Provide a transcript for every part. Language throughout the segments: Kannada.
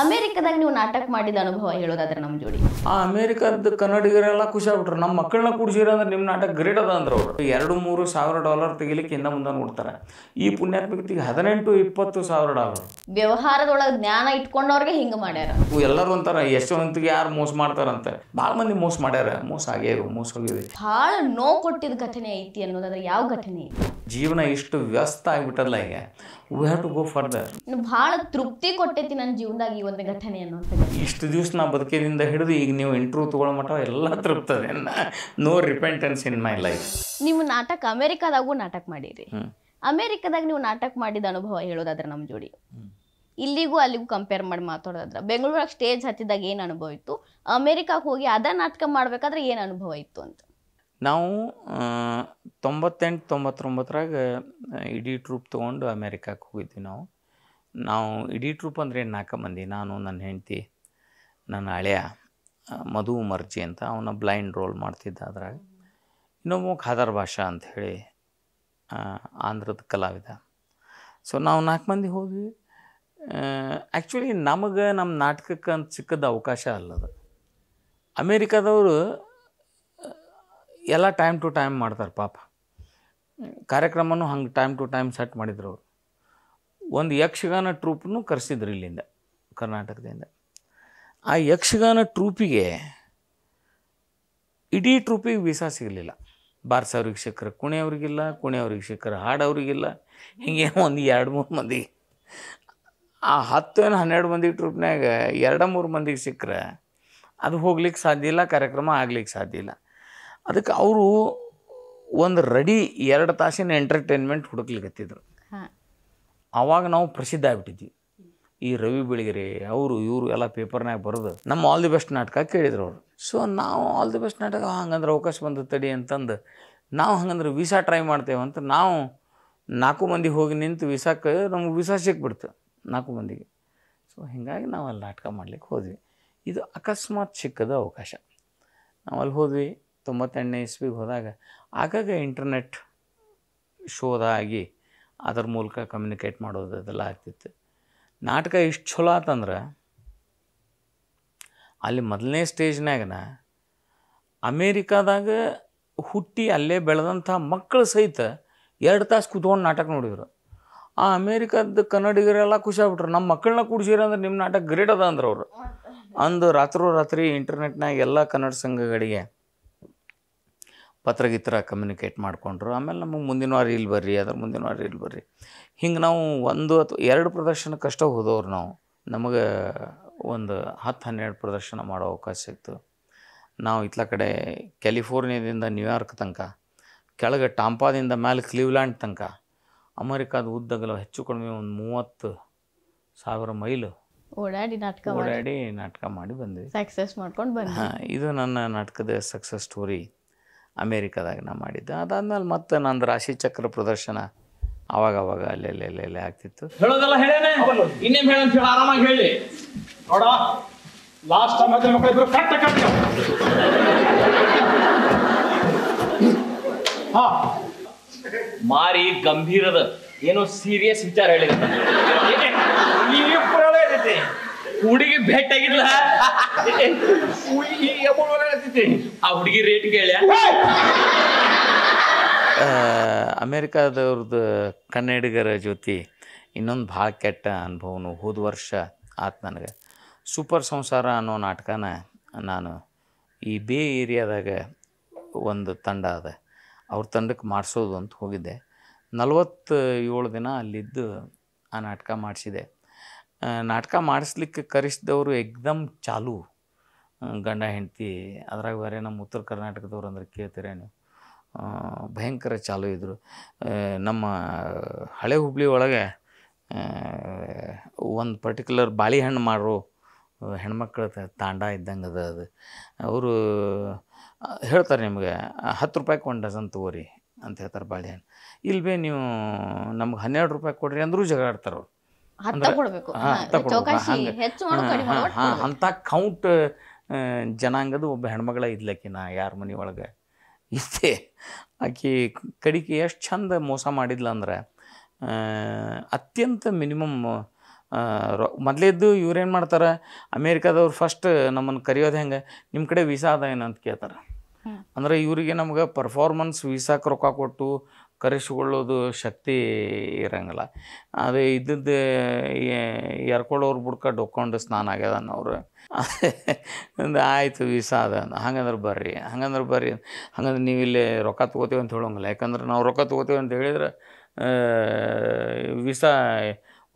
ಅಮೆರಿಕದಾಗ ನೀವು ನಾಟಕ ಮಾಡಿದ ಅನುಭವ ಹೇಳೋದಾದ್ರೆ ನಮ್ಮ ಜೋಡಿ. ಆ ಅಮೇರಿಕದ ಕನ್ನಡಿಗರೆಲ್ಲ ಖುಷಿ ಆಗ್ಬಿಟ್ರು. ನಮ್ಮ ಮಕ್ಕಳನ್ನ ಕೂಡಿಸಿರ ಅಂದ್ರೆ ನಿಮ್ಮ ನಾಟಕ ಗ್ರೇಟ್ ಅದ ಅಂದ್ರೆ ಅವರು $2,000-3,000 ತೆಗಿಲಿಕ್ಕೆ ಹಿಂದೆ ಮುಂದೆ ನೋಡ್ತಾರೆ. ಈ ಪುಣ್ಯಾತ್ಮಕತೆಗೆ $18,000-20,000. ವ್ಯವಹಾರದೊಳಗೆ ಜ್ಞಾನ ಇಟ್ಕೊಂಡವ್ರಿಗೆ ಹಿಂಗೆ ಮಾಡ್ಯಾರ. ಎಲ್ಲರೂ ಅಂತಾರೆ ಯಶವಂತಿಗೆ ಯಾರು ಮೋಸ ಮಾಡ್ತಾರಂತೆ. ಭಾಳ ಮಂದಿ ಮೋಸ ಮಾಡ್ಯಾರ, ಮೋಸ ಆಗ್ಯಾವ, ಮೋಸ ಹೋಗಿದೆ. ಭಾಳ ನೋವು ಕೊಟ್ಟಿದ್ದ ಘಟನೆ ಐತಿ ಅನ್ನೋದಾದ್ರೆ ಯಾವ ಘಟನೆ ಐತಿ? ಜೀವನ ಇಷ್ಟು ವ್ಯಸ್ತ ಆಗಿಬಿಟ್ಟಲ್ಲ ಈಗ. We have to go further. ಭಾಳ ತೃಪ್ತಿ ಕೊಟ್ಟೈತಿ ನನ್ನ ಜೀವನದಾಗ ಈ ಒಂದು ಘಟನೆ ಅನ್ನೋದು. ಇಷ್ಟು ದಿವಸ ನಾ ಬದುಕಿದಿಂದ ಹಿಡಿದು ಈಗ ನೀವು ಇಂಟ್ರ್ಯೂ ತೊಗೊಳ್ಳೋ ಮಟ್ಟ ಎಲ್ಲ ತೃಪ್ತದೆ. No repentance in my life. ನೀವು ನಾಟಕ ಅಮೆರಿಕಾದಾಗೂ ನಾಟಕ ಮಾಡಿರಿ. ಅಮೆರಿಕದಾಗ ನೀವು ನಾಟಕ ಮಾಡಿದ ಅನುಭವ ಹೇಳೋದಾದ್ರೆ ನಮ್ಮ ಜೋಡಿ. ಇಲ್ಲಿಗೂ ಅಲ್ಲಿಗೂ ಕಂಪೇರ್ ಮಾಡಿ ಮಾತಾಡೋದಾದ್ರೆ ಬೆಂಗಳೂರಾಗ ಸ್ಟೇಜ್ ಹತ್ತಿದಾಗ ಏನು ಅನುಭವ ಇತ್ತು, ಅಮೆರಿಕಾಗೆ ಹೋಗಿ ಅದ ನಾಟಕ ಮಾಡ್ಬೇಕಾದ್ರೆ ಏನು ಅನುಭವ ಇತ್ತು ಅಂತ? ನಾವು 98-99ರಾಗ ಇಡೀ ಟ್ರೂಪ್ ತೊಗೊಂಡು ಅಮೇರಿಕಕ್ಕೆ ಹೋಗಿದ್ವಿ. ನಾವು ಇಡೀ ಟ್ರೂಪ್ ಅಂದರೆ 4 ಮಂದಿ. ನಾನು, ನನ್ನ ಹೆಂಡತಿ, ನನ್ನ ಹಳೆಯ ಮಧು ಮರ್ಜಿ ಅಂತ, ಅವನ ಬ್ಲೈಂಡ್ ರೋಲ್ ಮಾಡ್ತಿದ್ದ. ಅದ್ರಾಗ ಇನ್ನೊಬ್ಬ ಖಾದರ್ ಭಾಷಾ ಅಂಥೇಳಿ ಆಂಧ್ರದ ಕಲಾವಿದ. ಸೊ ನಾವು 4 ಮಂದಿ ಹೋದ್ವಿ. ಆ್ಯಕ್ಚುಲಿ ನಮಗೆ ನಮ್ಮ ನಾಟಕಕ್ಕೆ ಅಂತ ಸಿಕ್ಕದ ಅವಕಾಶ ಅಲ್ಲದು. ಅಮೇರಿಕಾದವರು ಎಲ್ಲ ಟೈಮ್ ಟು ಟೈಮ್ ಮಾಡ್ತಾರೆ ಪಾಪ. ಕಾರ್ಯಕ್ರಮನೂ ಹಂಗೆ ಟೈಮ್ ಟು ಟೈಮ್ ಸೆಟ್ ಮಾಡಿದ್ರು ಅವರು. ಒಂದು ಯಕ್ಷಗಾನ ಟ್ರೂಪನ್ನು ಕರೆಸಿದ್ರು ಇಲ್ಲಿಂದ, ಕರ್ನಾಟಕದಿಂದ. ಆ ಯಕ್ಷಗಾನ ಟ್ರೂಪಿಗೆ ಇಡೀ ಟ್ರೂಪಿಗೆ ವೀಸಾ ಸಿಗಲಿಲ್ಲ. ಬಾರ್ಸವ್ರಿಗೆ ಸಿಕ್ಕರೆ ಕುಣಿಯವ್ರಿಗಿಲ್ಲ, ಕುಣಿಯವ್ರಿಗೆ ಸಿಕ್ಕರೆ ಹಾಡೋರಿಗಿಲ್ಲ. ಹೀಗೆ ಒಂದು 2-3 ಮಂದಿ, ಆ 10-12 ಮಂದಿ ಟ್ರೂಪ್ನಾಗ 2-3 ಮಂದಿಗೆ ಸಿಕ್ಕರೆ ಅದು ಹೋಗ್ಲಿಕ್ಕೆ ಸಾಧ್ಯ ಇಲ್ಲ, ಕಾರ್ಯಕ್ರಮ ಆಗ್ಲಿಕ್ಕೆ ಸಾಧ್ಯ ಇಲ್ಲ. ಅದಕ್ಕೆ ಅವರು ಒಂದು ರೆಡಿ 2 ತಾಸಿನ ಎಂಟರ್ಟೈನ್ಮೆಂಟ್ ಹುಡುಕ್ಲಿಕ್ಕತ್ತಿದ್ರು. ಆವಾಗ ನಾವು ಪ್ರಸಿದ್ಧ ಆಗ್ಬಿಟ್ಟಿದ್ವಿ. ಈ ರವಿ ಬೆಳಗೆರೆ ಅವರು ಇವರು ಎಲ್ಲ ಪೇಪರ್ನಾಗ ಬರೆದು ನಮ್ಮ ಆಲ್ ದಿ ಬೆಸ್ಟ್ ನಾಟಕ ಕೇಳಿದ್ರು ಅವರು. ಸೊ ನಾವು ಆಲ್ ದಿ ಬೆಸ್ಟ್ ನಾಟಕ ಹಂಗಂದ್ರೆ ಅವಕಾಶ ಬಂದು ತಡಿ ಅಂತಂದು ನಾವು ಹಂಗಂದ್ರೆ ವೀಸಾ ಟ್ರೈ ಮಾಡ್ತೇವೆ ಅಂತ ನಾವು 4 ಮಂದಿ ಹೋಗಿ ನಿಂತು ವೀಸಾಕ್ಕೆ ನಮ್ಗೆ ವೀಸಾ ಸಿಕ್ಬಿಡ್ತು 4 ಮಂದಿಗೆ. ಸೊ ಹೀಗಾಗಿ ನಾವು ಅಲ್ಲಿ ನಾಟಕ ಮಾಡ್ಲಿಕ್ಕೆ ಹೋದ್ವಿ. ಇದು ಅಕಸ್ಮಾತ್ ಸಿಕ್ಕದ ಅವಕಾಶ. ನಾವು ಅಲ್ಲಿ ಹೋದ್ವಿ. 98ನೇ ಇಸ್ವಿಗೆ ಹೋದಾಗ ಆಗಾಗ ಇಂಟರ್ನೆಟ್ ಶೋಧ ಆಗಿ ಅದ್ರ ಮೂಲಕ ಕಮ್ಯುನಿಕೇಟ್ ಮಾಡೋದು ಅದೆಲ್ಲ ಆಗ್ತಿತ್ತು. ನಾಟಕ ಇಷ್ಟು ಚಲೋ ಆತಂದ್ರೆ ಅಲ್ಲಿ ಮೊದಲನೇ ಸ್ಟೇಜ್ನಾಗನ ಅಮೇರಿಕಾದಾಗ ಹುಟ್ಟಿ ಅಲ್ಲೇ ಬೆಳೆದಂಥ ಮಕ್ಕಳು ಸಹಿತ 2 ತಾಸು ಕೂತ್ಕೊಂಡು ನಾಟಕ ನೋಡಿದ್ರು. ಆ ಅಮೇರಿಕಾದ ಕನ್ನಡಿಗರೆಲ್ಲ ಖುಷಿ ಆಗ್ಬಿಟ್ರು. ನಮ್ಮ ಮಕ್ಕಳನ್ನ ಕೂಡಿಸಿರ ಅಂದ್ರೆ ನಿಮ್ಮ ನಾಟಕ ಗ್ರೇಟ್ ಅದ ಅಂದ್ರೆ ಅವರು ಅಂದು ರಾತ್ರಿ ಇಂಟರ್ನೆಟ್ನಾಗ ಎಲ್ಲ ಕನ್ನಡ ಸಂಘಗಳಿಗೆ ಪತ್ರಗಿತ್ರ ಕಮ್ಯುನಿಕೇಟ್ ಮಾಡಿಕೊಂಡ್ರು. ಆಮೇಲೆ ನಮಗೆ ಮುಂದಿನ ವಾರ ಇಲ್ಲಿ ಬರ್ರಿ, ಅದ್ರ ಮುಂದಿನ ವಾರ ಇಲ್ಲಿ ಬರ್ರಿ. ಹಿಂಗೆ ನಾವು 1 ಅಥವಾ 2 ಪ್ರದರ್ಶನಕ್ಕಷ್ಟೇ ಹೋದವ್ರು ನಾವು. ನಮಗೆ ಒಂದು 10-12 ಪ್ರದರ್ಶನ ಮಾಡೋ ಅವಕಾಶ ಸಿಕ್ತು. ನಾವು ಇತ್ಲ ಕಡೆ ಕ್ಯಾಲಿಫೋರ್ನಿಯಾದಿಂದ ನ್ಯೂಯಾರ್ಕ್ ತನಕ, ಕೆಳಗೆ ಟಾಂಪಾದಿಂದ ಮೇಲೆ ಕ್ಲೀವ್ಲ್ಯಾಂಡ್ ತನಕ, ಅಮೇರಿಕಾದ ಉದ್ದಗಲ ಹೆಚ್ಚು ಕಡಿಮೆ ಒಂದು 30,000 ಮೈಲು ಓಡಾಡಿ ನಾಟಕ ಮಾಡಿ ಬಂದ್ವಿ. ಸಕ್ಸಸ್ ಮಾಡ್ಕೊಂಡು ಬಂದ್ವಿ. ಇದು ನನ್ನ ನಾಟಕದ ಸಕ್ಸಸ್ ಸ್ಟೋರಿ ಅಮೇರಿಕಾದಾಗ ನಾ ಮಾಡಿದ್ದೆ. ಅದಾದ್ಮೇಲೆ ಮತ್ತೆ ನಂದು ರಾಶಿ ಚಕ್ರ ಪ್ರದರ್ಶನ ಅವಾಗ ಅಲ್ಲೆಲ್ಲೆಲ್ಲೆಲ್ಲೆ ಆಗ್ತಿತ್ತು. ಹೇಳೋದಲ್ಲ ಹೇಳೇನೆ, ಇನ್ನೇನು ಹೇಳಂತ ಹೇಳಿ ಆರಾಮಾಗಿ ಹೇಳಿ ನೋಡ. ಲಾಸ್ಟ್ ಟೈಮ್ ಮಕ್ಕಳಿಬ್ರು ಕಟ್ಟ ಹಾ ಮಾರಿ ಗಂಭೀರದ ಏನೋ ಸೀರಿಯಸ್ ವಿಚಾರ ಹೇಳಿದ. ಹುಡುಗಿ ಭೇಟ್ ಆಗಿದ್ಲ, ಆ ಹುಡುಗಿ ರೇಟ್ ಕೇಳ. ಅಮೇರಿಕಾದವ್ರದ್ದು ಕನ್ನಡಿಗರ ಜೊತೆ ಇನ್ನೊಂದು ಭಾಳ ಕೆಟ್ಟ ಅನುಭವನು ಹೋದ ವರ್ಷ ಆತು ನನಗೆ. ಸೂಪರ್ ಸಂಸಾರ ಅನ್ನೋ ನಾಟಕನ ನಾನು ಈ ಬೇ ಏರಿಯಾದಾಗ ಒಂದು ತಂಡ ಅದ, ಅವ್ರ ತಂಡಕ್ಕೆ ಮಾಡಿಸೋದು ಅಂತ ಹೋಗಿದ್ದೆ. 47 ದಿನ ಅಲ್ಲಿದ್ದು ಆ ನಾಟಕ ಮಾಡಿಸಿದೆ. ನಾಟಕ ಮಾಡಿಸ್ಲಿಕ್ಕೆ ಕರೆಸಿದವರು ಏಕ್ದಮ್ ಚಾಲು ಗಂಡ ಹೆಂಡತಿ. ಅದ್ರಾಗ ಬೇರೆ ನಮ್ಮ ಉತ್ತರ ಕರ್ನಾಟಕದವ್ರು ಅಂದ್ರೆ ಕೇಳ್ತೀರ ನೀವು, ಭಯಂಕರ ಚಾಲು ಇದ್ದರು. ನಮ್ಮ ಹಳೆ ಹುಬ್ಳಿ ಒಳಗೆ ಒಂದು ಪರ್ಟಿಕ್ಯುಲರ್ ಬಾಳೆಹಣ್ಣು ಮಾರೋ ಹೆಣ್ಮಕ್ಳ ತಾಂಡ ಇದ್ದಂಗೆ ಅದು. ಅವರು ಹೇಳ್ತಾರೆ ನಿಮಗೆ $10 1 ಡಜನ್ ತೊಗೋರಿ ಅಂತ ಹೇಳ್ತಾರೆ ಬಾಳೆಹಣ್ಣು. ಇಲ್ವೇ ನೀವು ನಮ್ಗೆ $12 ಕೊಡ್ರಿ ಅಂದರೂ ಜಗಾಡ್ತಾರೆ ಅವ್ರು. ಅಂಥ ಕೌಂಟ್ ಜನಾಂಗದ ಒಬ್ಬ ಹೆಣ್ಮಗಳ ಇದ್ಲಕ್ಕಿನ ಯಾರ ಮನೆ ಒಳಗೆ ಇದ್ದೆ. ಆಕೆ ಕಡಿಕೆ ಎಷ್ಟು ಚಂದ ಮೋಸ ಮಾಡಿದ್ಲ ಅಂದ್ರೆ ಅತ್ಯಂತ ಮಿನಿಮಮ್ ಮೊದಲೇದ್ದು ಇವ್ರೇನು ಮಾಡ್ತಾರೆ, ಅಮೇರಿಕಾದವ್ರು ಫಸ್ಟ್ ನಮ್ಮನ್ನು ಕರೆಯೋದು ಹೆಂಗೆ, ನಿಮ್ಮ ಕಡೆ ವೀಸಾ ಅದ ಏನಂತ ಕೇಳ್ತಾರೆ. ಅಂದರೆ ಇವರಿಗೆ ನಮ್ಗೆ ಪರ್ಫಾರ್ಮೆನ್ಸ್ ವೀಸಾಕ್ಕೆ ರೊಕ್ಕ ಕೊಟ್ಟು ಕರೆಸಿಕೊಳ್ಳೋದು ಶಕ್ತಿ ಇರಂಗಿಲ್ಲ. ಅದು ಇದ್ದದ್ದು ಎರ್ಕೊಳ್ಳೋರು ಬುಡ್ಕ ಡೊಕ್ಕೊಂಡು ಸ್ನಾನ ಆಗ್ಯದ ಅನ್ನೋರು. ಒಂದು ಆಯಿತು ವೀಸಾ ಅದ ಹಂಗಂದ್ರೆ ಬರ್ರಿ ಹಂಗಂದ್ರೆ ನೀವು ಇಲ್ಲಿ ರೊಕ್ಕ ತೊಗೋತೀವಿ ಅಂತ ಹೇಳೋಂಗಿಲ್ಲ. ಯಾಕಂದ್ರೆ ನಾವು ರೊಕ್ಕ ತೊಗೋತೀವಿ ಅಂತ ಹೇಳಿದ್ರೆ ವೀಸಾ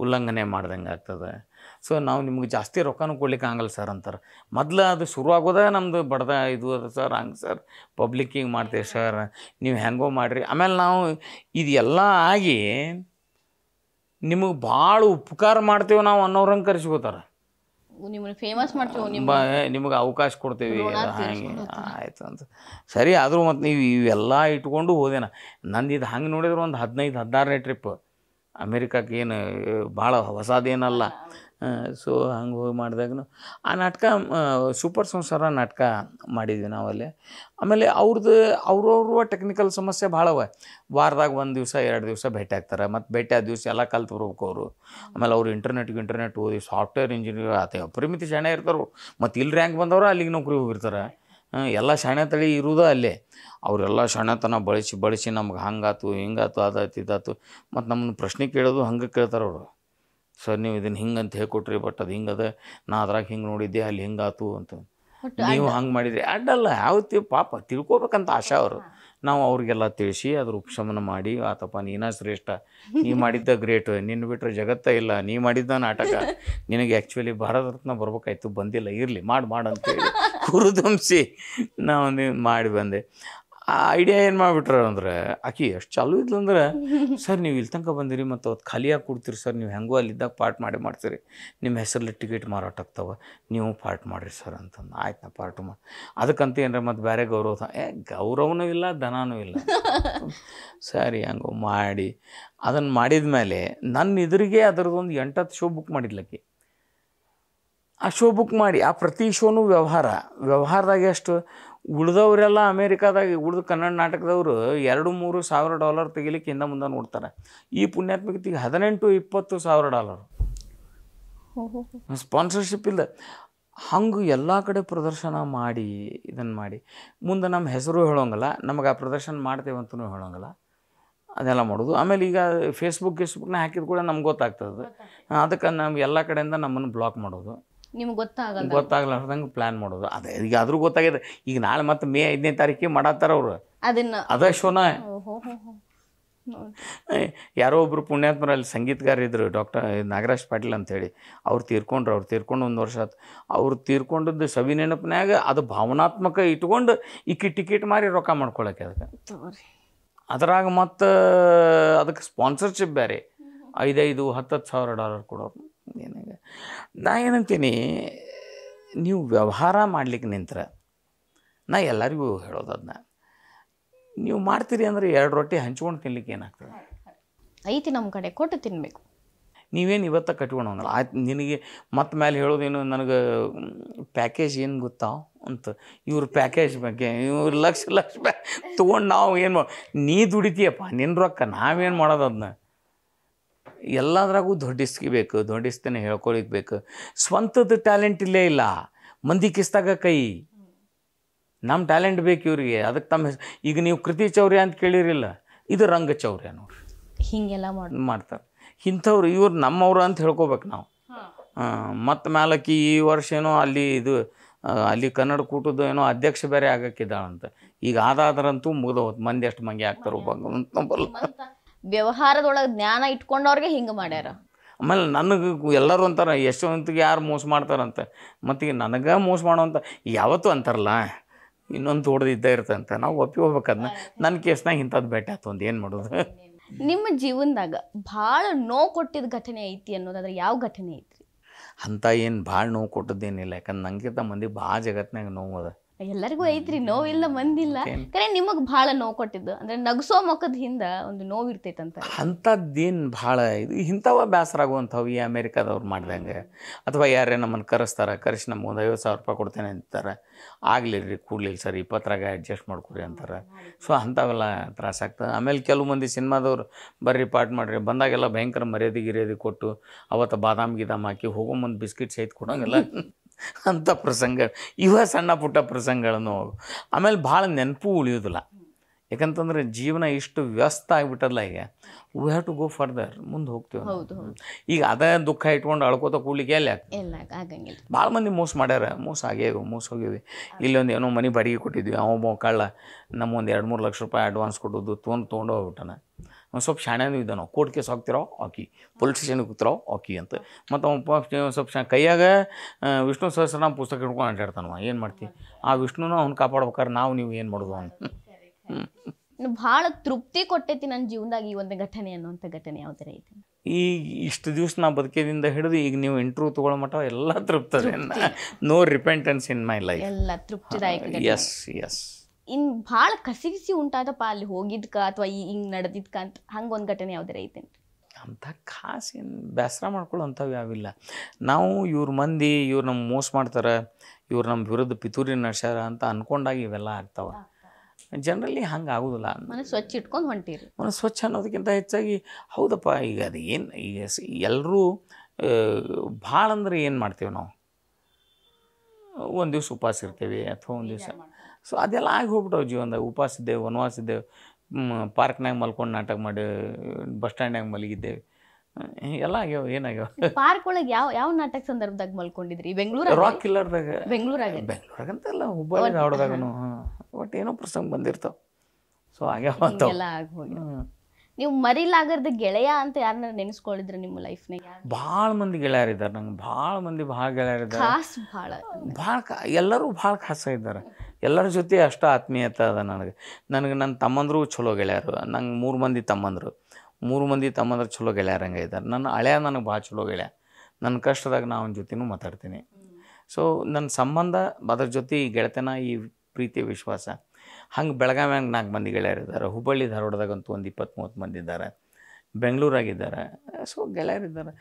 ಉಲ್ಲಂಘನೆ ಮಾಡ್ದಂಗೆ ಆಗ್ತದೆ. ಸೊ ನಾವು ನಿಮ್ಗೆ ಜಾಸ್ತಿ ರೊಕ್ಕನೂ ಕೊಡ್ಲಿಕ್ಕೆ ಆಗಲ್ಲ ಸರ್ ಅಂತಾರೆ. ಮೊದಲು ಅದು ಶುರು ಆಗೋದೇ ನಮ್ಮದು ಬಡ್ದ ಇದು ಅದ ಸರ್, ಹಂಗೆ ಸರ್ ಪಬ್ಲಿಕ್ಕಿಗೆ ಮಾಡ್ತೇವೆ ಸರ್, ನೀವು ಹೆಂಗೋ ಮಾಡಿರಿ. ಆಮೇಲೆ ನಾವು ಇದೆಲ್ಲ ಆಗಿ ನಿಮಗೆ ಭಾಳ ಉಪಕಾರ ಮಾಡ್ತೇವೆ ನಾವು ಅನ್ನೋರಂಗೆ ಕರೆಸ್ಕೋತಾರೆ. ನಿಮ್ಮನ್ನು ಫೇಮಸ್ ಮಾಡ್ತೀವಿ, ನಿಮಗೆ ಅವಕಾಶ ಕೊಡ್ತೀವಿ ಹಾಗೆ ಆಯ್ತು ಅಂತ. ಸರಿ, ಆದರೂ ಮತ್ತು ನೀವು ಇವೆಲ್ಲ ಇಟ್ಕೊಂಡು ಹೋದೇನ. ನಂದು ಇದು ಹಂಗೆ ನೋಡಿದ್ರೆ ಒಂದು 15-16ನೇ ಟ್ರಿಪ್ ಅಮೇರಿಕಕ್ಕೆ. ಏನು ಭಾಳ ಹೊಸದೇನಲ್ಲ. ಸೊ ಹಂಗೆ ಹೋಗಿ ಮಾಡಿದಾಗೂ ಆ ನಾಟಕ ಸೂಪರ್ ಸಂಸಾರ ನಾಟಕ ಮಾಡಿದ್ವಿ ನಾವಲ್ಲಿ. ಆಮೇಲೆ ಅವ್ರವ್ರ ಟೆಕ್ನಿಕಲ್ ಸಮಸ್ಯೆ ಭಾಳ ಅವ. ವಾರದಾಗ 1 ದಿವಸ 2 ದಿವಸ ಭೇಟಿ ಆಗ್ತಾರೆ. ಮತ್ತು ಭೇಟಿ ಆದ ದಿವಸ ಎಲ್ಲ ಕಲ್ತು ಬರ್ಬೇಕು ಅವರು. ಆಮೇಲೆ ಅವರು ಇಂಟರ್ನೆಟ್ ಓದಿ ಸಾಫ್ಟ್ವೇರ್ ಇಂಜಿನಿಯರ್ ಆತ ಅಪರಿಮಿತಿ ಶಾಣೆ ಇರ್ತಾರೆ. ಮತ್ತು ಇಲ್ಲಿ ರ್ಯಾಂಕ್ ಬಂದವರು ಅಲ್ಲಿಗೆ ನೌಕರಿ ಹೋಗಿರ್ತಾರೆ. ಎಲ್ಲ ಶಾಣೆ ತಳಿ ಇರೋದು ಅಲ್ಲೇ. ಅವರೆಲ್ಲ ಶಾಣೆತನ ಬಳಸಿ ನಮ್ಗೆ ಹಂಗಾತು ಹಿಂಗಾತು ಅದಾಯ್ತು ಇದಾತು. ಮತ್ತು ನಮ್ಮನ್ನು ಪ್ರಶ್ನೆ ಕೇಳೋದು ಹಂಗೆ ಕೇಳ್ತಾರೆ ಅವರು. ಸರ್ ನೀವು ಇದನ್ನು ಹಿಂಗಂತ ಹೇಳ್ಕೊಟ್ರಿ, ಬಟ್ ಅದು ಹಿಂಗದ, ನಾ ಅದ್ರಾಗ ಹಿಂಗೆ ನೋಡಿದ್ದೆ, ಅಲ್ಲಿ ಹಿಂಗಾತು ಅಂತ. ನೀವು ಹಂಗೆ ಮಾಡಿದ್ರಿ ಅಡ್ಡಲ್ಲ. ಯಾವತ್ತಿ ಪಾಪ ತಿಳ್ಕೊಬೇಕಂತ ಆಶಾ ಅವರು. ನಾವು ಅವ್ರಿಗೆಲ್ಲ ತಿಳಿಸಿ ಅದ್ರ ಉಪಶಮನ ಮಾಡಿ, ಆತಪ್ಪ ನೀನ ಶ್ರೇಷ್ಠ, ನೀ ಮಾಡಿದ್ದ ಗ್ರೇಟ್, ನಿನ್ನ ಬಿಟ್ಟರೆ ಜಗತ್ತೇ ಇಲ್ಲ, ನೀ ಮಾಡಿದ್ದ ನಾಟಕ, ನಿನಗೆ ಆ್ಯಕ್ಚುಲಿ ಭಾರತ ರತ್ನ ಬರ್ಬೇಕಾಯ್ತು, ಬಂದಿಲ್ಲ, ಇರಲಿ ಅಂತೇಳಿ ಹುರಿದುಂಬಿಸಿ ನಾವು ಮಾಡಿ ಬಂದೆ. ಆ ಐಡಿಯಾ ಏನು ಮಾಡಿಬಿಟ್ರೆ ಅಂದ್ರೆ, ಆಕಿ ಎಷ್ಟು ಚಾಲು ಇದ್ಲಂದ್ರೆ, ಸರ್ ನೀವು ಇಲ್ಲಿ ತನಕ ಬಂದಿರಿ ಮತ್ತು ಅವತ್ತು ಖಾಲಿಯಾಗಿ ಕೊಡ್ತೀರಿ ಸರ್, ನೀವು ಹೆಂಗೋ ಅಲ್ಲಿದ್ದಾಗ ಪಾರ್ಟ್ ಮಾಡ್ತೀರಿ, ನಿಮ್ಮ ಹೆಸರಲ್ಲಿ ಟಿಕೆಟ್ ಮಾರಾಟ ಆಗ್ತಾವೆ, ನೀವು ಪಾರ್ಟ್ ಮಾಡಿರಿ ಸರ್ ಅಂತಂದು. ಆಯ್ತು ನಾ ಪಾರ್ಟ್ ಮಾಡಿ. ಅದಕ್ಕಂತ ಏನ್ರ ಮತ್ತು ಬೇರೆ ಗೌರವನೂ ಇಲ್ಲ, ದನನೂ ಇಲ್ಲ. ಸರಿ ಹಂಗೆ ಮಾಡಿ ಅದನ್ನು ಮಾಡಿದ ಮೇಲೆ ನನ್ನ ಎದುರಿಗೆ ಅದರದ್ದೊಂದು 8-10 ಶೋ ಬುಕ್ ಮಾಡಿದ್ಲಕ್ಕಿ. ಆ ಶೋ ಬುಕ್ ಮಾಡಿ ಆ ಪ್ರತಿ ಶೋನು ವ್ಯವಹಾರದಾಗ ಎಷ್ಟು ಉಳಿದವರೆಲ್ಲ ಅಮೇರಿಕಾದಾಗ ಉಳಿದು ಕನ್ನಡ ನಾಟಕದವರು $2-3 ಸಾವಿರ ತೆಗಿಲಿಕ್ಕೆ ಹಿಂದೆ ಮುಂದೆ ನೋಡ್ತಾರೆ. ಈ ಪುಣ್ಯಾತ್ಮಕತೆಗೆ $18-20 ಸಾವಿರ ಸ್ಪಾನ್ಸರ್ಶಿಪ್ ಇಲ್ಲ. ಹಂಗೆ ಎಲ್ಲ ಕಡೆ ಪ್ರದರ್ಶನ ಮಾಡಿ ಇದನ್ನು ಮಾಡಿ ಮುಂದೆ ನಮ್ಮ ಹೆಸರು ಹೇಳೋಂಗಲ್ಲ, ನಮಗೆ ಆ ಪ್ರದರ್ಶನ ಮಾಡ್ತೇವೆ ಅಂತಲೂ ಹೇಳೋಂಗಲ್ಲ, ಅದೆಲ್ಲ ಮಾಡೋದು. ಆಮೇಲೆ ಈಗ ಫೇಸ್ಬುಕ್ನ ಹಾಕಿದ ಕೂಡ ನಮ್ಗೆ ಗೊತ್ತಾಗ್ತದೆ. ಅದಕ್ಕೆ ನಮ್ಗೆ ಎಲ್ಲ ಕಡೆಯಿಂದ ನಮ್ಮನ್ನು ಬ್ಲಾಕ್ ಮಾಡೋದು, ನಿಮ್ಗೆ ಗೊತ್ತಾಗಲಾರ್ದಂಗೆ ಪ್ಲ್ಯಾನ್ ಮಾಡೋದು. ಅದೇ ಈಗ ಆದರೂ ಗೊತ್ತಾಗಿದೆ. ಈಗ ನಾಳೆ ಮತ್ತು ಮೇ 5ನೇ ತಾರೀಕಿಗೆ ಮಾಡತ್ತಾರ ಅವರು ಅದೇ ಶೋನ. ಯಾರೋ ಒಬ್ಬರು ಪುಣ್ಯಾತ್ಮರು ಅಲ್ಲಿ ಸಂಗೀತಗಾರ ಇದ್ದರು, ಡಾಕ್ಟರ್ ನಾಗರಾಜ್ ಪಾಟೀಲ್ ಅಂಥೇಳಿ. ಅವ್ರು ತೀರ್ಕೊಂಡು 1 ವರ್ಷ ಆಯ್ತು. ಅವ್ರು ತೀರ್ಕೊಂಡದ್ದು ಸವಿ ನೆನಪಿನಾಗ ಅದು ಭಾವನಾತ್ಮಕ ಇಟ್ಕೊಂಡು ಈಕಿ ಟಿಕೆಟ್ ಮಾರಿ ರೊಕ್ಕ ಮಾಡ್ಕೊಳಕ್ಕೆ. ಅದಕ್ಕೆ ಅದ್ರಾಗ ಮತ್ತು ಅದಕ್ಕೆ ಸ್ಪಾನ್ಸರ್ಶಿಪ್ ಬೇರೆ $5-10 ಸಾವಿರ ಕೊಡೋರು. ಏನಾಗ ನಾ ಏನಂತೀನಿ, ನೀವು ವ್ಯವಹಾರ ಮಾಡ್ಲಿಕ್ಕೆ ನಿಂತ್ರೆ ನಾ ಎಲ್ಲರಿಗೂ ಹೇಳೋದು ಅದನ್ನ, ನೀವು ಮಾಡ್ತೀರಿ ಅಂದರೆ 2 ರೊಟ್ಟಿ ಹಂಚ್ಕೊಂಡು ತಿನ್ಲಿಕ್ಕೆ ಏನಾಗ್ತದೆ? ಐತಿ ನಮ್ಮ ಕಡೆ, ಕೊಟ್ಟು ತಿನ್ನಬೇಕು. ನೀವೇನು ಇವತ್ತ ಕಟ್ಕೊಂಡು ಹೋಗಲ್ಲ. ಆಯ್ತು ನಿನಗೆ ಮತ್ತೆ ಮೇಲೆ ಹೇಳೋದೇನು, ನನಗೆ ಪ್ಯಾಕೇಜ್ ಏನು ಗೊತ್ತಾ ಅಂತ. ಇವ್ರ ಪ್ಯಾಕೇಜ್ ಬಗ್ಗೆ ಇವ್ರು ಲಕ್ಷ ತೊಗೊಂಡು ನಾವು ಏನು ನೀ ದುಡಿತೀಯಪ್ಪ, ನಿನ್ನ ರೊಕ್ಕ ನಾವೇನು ಮಾಡೋದು? ಅದನ್ನ ಎಲ್ಲದ್ರಾಗೂ ದೊಡ್ಡಿಸ್ತಾನೆ ಹೇಳ್ಕೊಳಿಕ್ ಬೇಕು. ಸ್ವಂತದ ಟ್ಯಾಲೆಂಟ್ ಇಲ್ಲೇ ಇಲ್ಲ, ಮಂದಿ ಕಿಸ್ದಾಗ ಕೈ. ನಮ್ಮ ಟ್ಯಾಲೆಂಟ್ ಬೇಕು ಇವ್ರಿಗೆ. ಅದಕ್ಕೆ ತಮ್ಮ ಈಗ ನೀವು ಕೃತಿ ಚೌರ್ಯ ಅಂತ ಕೇಳಿರಿಲ್ಲ, ಇದು ರಂಗ ಚೌರ್ಯ ನೋಡ್ರಿ, ಹೀಗೆಲ್ಲ ಮಾಡ್ತಾರೆ. ಇಂಥವ್ರು ಇವ್ರು ನಮ್ಮವ್ರು ಅಂತ ಹೇಳ್ಕೊಬೇಕು ನಾವು. ಮತ್ತು ಮೇಲಕ್ಕೆ ಈ ವರ್ಷ ಏನೋ ಅಲ್ಲಿ ಕನ್ನಡ ಕೂಟದ್ದು ಏನೋ ಅಧ್ಯಕ್ಷ ಬೇರೆ ಆಗಕ್ಕಿದ್ದಾಳಂತ. ಈಗ ಆದಾದ್ರಂತೂ ಮುಗಿದ ಹೋತ್, ಮಂದಿ ಎಷ್ಟು ಮಂಗಿ ಆಗ್ತಾರೆ ಒಬ್ಬ. ವ್ಯವಹಾರದೊಳಗೆ ಜ್ಞಾನ ಇಟ್ಕೊಂಡವ್ರಿಗೆ ಹಿಂಗೆ ಮಾಡ್ಯಾರ. ಆಮೇಲೆ ನನಗೆ ಎಲ್ಲರೂ ಅಂತಾರೆ ಯಶವಂತಿಗೆ ಯಾರು ಮೋಸ ಮಾಡ್ತಾರಂತ. ಮತ್ತು ನನಗೆ ಮೋಸ ಮಾಡೋಂಥ ಯಾವತ್ತೂ ಅಂತಾರಲ್ಲ, ಇನ್ನೊಂದು ಹೊಡೆದಿದ್ದೇ ಇರ್ತಂತ. ನಾವು ಒಪ್ಪಿ ಹೋಗ್ಬೇಕದನ್ನ. ನನ್ನ ಕೇಸ್ನಾಗ ಇಂಥದ್ದು ಭೇಟಿ ಆಯ್ತು ಒಂದು ಏನು ಮಾಡೋದು. ನಿಮ್ಮ ಜೀವನದಾಗ ಭಾಳ ನೋವು ಕೊಟ್ಟಿದ್ದ ಘಟನೆ ಐತಿ ಅನ್ನೋದಾದ್ರೆ ಯಾವ ಘಟನೆ ಐತ್ರಿ? ಅಂತ ಏನು ಭಾಳ ನೋವು ಕೊಟ್ಟದ್ದೇನಿಲ್ಲ. ಯಾಕಂದ್ರೆ ನನಗಿಂತ ಮಂದಿ ಭಾಳ ಜಗತ್ತಿನಾಗ ನೋವು ಅದ. ಎಲ್ಲರಿಗೂ ಐತ್ರಿ ನೋವಿಲ್ಲ ಮಂದಿಲ್ಲ, ಕರೆ ನಿಮಗ್ ಭಾಳ ನೋವು ಕೊಟ್ಟಿದ್ದು ಅಂದ್ರೆ ನಗಸೋ ಮುಖದ ಹಿಂದ ಒಂದು ನೋವು ಇರ್ತೈತಂತ. ಅಂಥದ್ದೇನು ಭಾಳ ಇದು ಇಂಥವ ಬೇಸರ ಆಗುವಂಥವು ಈ ಅಮೇರಿಕಾದವ್ರು ಮಾಡ್ದಂಗೆ, ಅಥವಾ ಯಾರೇ ನಮ್ಮನ್ನು ಕರೆಸಿ ನಮ್ಗೆ ಒಂದು 50,000 ರೂಪಾಯಿ ಕೊಡ್ತೇನೆ ಅಂತಾರೆ. ಆಗ್ಲಿರಿ ಕೂಡ್ಲಿಲ್ಲ ಸರ್ 20ರಾಗ ಅಡ್ಜಸ್ಟ್ ಮಾಡ್ಕೊರಿ ಅಂತಾರೆ. ಸೊ ಅಂಥವೆಲ್ಲ ತ್ರಾಸಾಗ್ತದೆ. ಆಮೇಲೆ ಕೆಲವು ಮಂದಿ ಸಿನಿಮಾದವ್ರು ಬರ್ರಿ ಪಾಠ ಮಾಡಿರಿ ಬಂದಾಗೆಲ್ಲ ಭಯಂಕರ ಮರ್ಯಾದೆ ಕೊಟ್ಟು ಅವತ್ತು ಬಾದಾಮ್ ಗಿದಾಮ್ ಹಾಕಿ ಹೋಗೋ ಮುಂದೆ ಬಿಸ್ಕಿಟ್ ಸಹಿತ ಕೊಡೋಂಗೆಲ್ಲ ಅಂಥ ಪ್ರಸಂಗ ಸಣ್ಣ ಪುಟ್ಟ ಪ್ರಸಂಗಗಳನ್ನು. ಆಮೇಲೆ ಭಾಳ ನೆನಪು ಉಳಿಯೋದಿಲ್ಲ, ಯಾಕಂತಂದ್ರೆ ಜೀವನ ಇಷ್ಟು ವ್ಯಸ್ತ ಆಗಿಬಿಟ್ಟಲ್ಲ. ಈಗ we have to go further, ಮುಂದೆ ಹೋಗ್ತೀವಿ. ಈಗ ಅದೇ ದುಃಖ ಇಟ್ಕೊಂಡು ಅಳ್ಕೋತ ಕೂಡ್ಲಿಕ್ಕೆ ಎಲ್ಲಿ ಆಗಂಗಿಲ್ಲ. ಭಾಳ ಮಂದಿ ಮೋಸ ಮಾಡ್ಯಾರ, ಮೋಸ ಹೋಗಿವಿ. ಇಲ್ಲೊಂದು ಏನೋ ಮನೆ ಬಾಡಿಗೆ ಕೊಟ್ಟಿದ್ವಿ, ಅವ ಕಳ್ಳ ನಮ್ಮೊಂದು 2-3 ಲಕ್ಷ ರೂಪಾಯಿ ಅಡ್ವಾನ್ಸ್ ಕೊಟ್ಟದ್ದು ತೊಗೊಂಡು ಹೋಗ್ಬಿಟ್ಟಾನ. ಒಂದು ಸ್ವಲ್ಪ ಶಾಣ್ಯಾನೂ ಇದ್ದ, ನಾವು ಕೋರ್ಟ್ ಕೇಸ್ ಹಾಕ್ತಿರೋ ಹಾಕಿ, ಪೊಲೀಸ್ ಸ್ಟೇಷನ್ಗೆ ಕೂತಿರೋ ಹಾಕಿ ಅಂತ. ಮತ್ತು ಅವ್ನು ಸ್ವಲ್ಪ ಕೈಯಾಗ ವಿಷ್ಣು ಸಹಸ್ರನಾಮ ಪುಸ್ತಕ ಹಿಡ್ಕೊಂಡು ಅಡ್ಡಾಡ್ತಾನವ. ಏನು ಮಾಡ್ತೀವಿ ಆ ವಿಷ್ಣುನ ಅವ್ನು ಕಾಪಾಡ್ಬೇಕಾದ್ರೆ ನೀವು ಏನು ಮಾಡೋದು ಅವ್ನು. ಭಾಳ ತೃಪ್ತಿ ಕೊಟ್ಟೈತಿ ನನ್ನ ಜೀವನದಾಗ ಈ ಒಂದು ಘಟನೆ ಅನ್ನುವಂಥ ಘಟನೆ ಯಾವ ಥರ ಐತಿ? ಈಗ ಇಷ್ಟು ದಿವಸ ನಾ ಬದುಕಿದಿಂದ ಹಿಡಿದು ಈಗ ನೀವು ಇಂಟ್ರ್ಯೂ ತೊಗೊಳ್ಳೋ ಮಟ್ಟ ಎಲ್ಲ ತೃಪ್ತದೆ. No repentance in my life. ಎಲ್ಲ ತೃಪ್ತಿದಾಯಕ. ಎಸ್ ಇನ್ನು ಭಾಳ ಕಸಿಗಿಸಿ ಉಂಟಾದಪ್ಪ ಅಲ್ಲಿ ಹೋಗಿದ್ಕ ಅಥವಾ ಹಿಂಗೆ ನಡೆದಿದ್ಕ ಅಂತ ಹಂಗೊಂದು ಘಟನೆ ಯಾವ್ದಾರ ಐತೇನು? ಅಂಥ ಖಾಸ್ ಏನು ಬೇಸರ ಮಾಡ್ಕೊಳ್ಳೋಂಥವು ಯಾವಿಲ್ಲ. ನಾವು ಇವ್ರ ಮಂದಿ ಇವ್ರು ನಮ್ಗೆ ಮೋಸ ಮಾಡ್ತಾರೆ, ಇವ್ರು ನಮ್ಮ ವಿರುದ್ಧ ಪಿತೂರಿ ನಡೆಸ್ಯಾರ ಅಂತ ಅಂದ್ಕೊಂಡಾಗ ಇವೆಲ್ಲ ಆಗ್ತಾವೆ. ಜನರಲಿ ಹಂಗೆ ಆಗೋದಿಲ್ಲ. ಮನಸ್ಸು ಸ್ವಚ್ಛ ಇಟ್ಕೊಂಡು ಹೊಂಟಿರಿ. ಮನಸ್ಸು ಸ್ವಚ್ಛ ಅನ್ನೋದಕ್ಕಿಂತ ಹೆಚ್ಚಾಗಿ ಹೌದಪ್ಪ ಈಗ ಅದು ಏನು ಈಗ ಎಲ್ಲರೂ ಭಾಳ ಅಂದ್ರೆ ಏನು ಮಾಡ್ತೀವಿ ನಾವು, ಒಂದು ದಿವ್ಸ ಉಪವಾಸ ಇರ್ತೀವಿ ಅಥವಾ ಒಂದು ದಿವಸ. ಸೊ ಅದೆಲ್ಲ ಆಗಿ ಹೋಗ್ಬಿಟ್ಟವು ಜೀವನದಾಗ. ಉಪವಾಸ ಇದ್ದೇವೆ, ವನವಾಸ ಇದ್ದೇವೆ, ಪಾರ್ಕ್ನಾಗ ಮಲ್ಕೊಂಡು ನಾಟಕ ಮಾಡಿ, ಬಸ್ ಸ್ಟ್ಯಾಂಡ್ನಾಗ ಮಲಗಿದ್ದೇವೆ, ಎಲ್ಲ ಆಗ್ಯಾವ. ಏನಾಗ್ಯಾವ? ಪಾರ್ಕ್ ಒಳಗೆ ಯಾವ ನಾಟಕ ಸಂದರ್ಭದಾಗ ಮಲ್ಕೊಂಡಿದ್ರಿ? ಬೆಂಗಳೂರು ರಾಕ್ ಕಿಲ್ಲರ್ದಾಗ. ಬೆಂಗಳೂರಾಗಂತಲ್ಲ ಹುಬ್ಬಳ್ಳಿ ಧಾರವಾಡದಾಗನು ಒಟ್ಟು ಏನೋ ಪ್ರಸಂಗ ಬಂದಿರ್ತಾವೆ. ಸೊ ಆಗ್ಯಾವ ಎಲ್ಲ ಆಗೋಗಿ. ನೀವು ಮರಿಲಾಗದ ಗೆಳೆಯ ಅಂತ ಯಾರನ್ನ ನೆನೆಸ್ಕೊಂಡಿದ್ರೆ ನಿಮ್ಮ ಲೈಫ್ನಾಗ? ಭಾಳ ಮಂದಿ ಗೆಳೆಯರಿದ್ದಾರೆ ನಂಗೆ, ಭಾಳ ಗೆಳೆಯರಿದ್ದಾರೆ. ಎಲ್ಲರೂ ಭಾಳ ಖಾಸ ಇದ್ದಾರೆ. ಎಲ್ಲರ ಜೊತೆ ಅಷ್ಟು ಆತ್ಮೀಯತೆ ಅದ ನನಗೆ. ನನ್ನ ತಮ್ಮಂದರು ಚಲೋ ಗೆಳೆಯರು. ನಂಗೆ 3 ಮಂದಿ ತಮ್ಮಂದರು ಚಲೋ ಗೆಳೆಯರಂಗೆ ಇದ್ದಾರೆ. ನನ್ನ ಹಳೆಯ ನನಗೆ ಭಾಳ ಚಲೋ ಗೆಳೆಯ. ನನ್ನ ಕಷ್ಟದಾಗ ನಾ ಅವನ ಜೊತೆನೂ ಮಾತಾಡ್ತೀನಿ. ಸೊ ನನ್ನ ಸಂಬಂಧ ಅದ್ರ ಜೊತೆ ಈ ಗೆಳೆತನ, ಈ ಪ್ರೀತಿ, ವಿಶ್ವಾಸ. ಹಂಗೆ ಬೆಳಗಾವ್ಯಾಗ 4 ಮಂದಿ ಗೆಳೆಯರಿದ್ದಾರೆ. ಹುಬ್ಬಳ್ಳಿ ಧಾರವಾಡದಾಗಂತೂ ಒಂದು 20-30 ಮಂದಿ ಇದ್ದಾರೆ. ಬೆಂಗಳೂರಾಗಿದ್ದಾರೆ. ಸೊ ಗೆಳೆಯರಿದ್ದಾರೆ.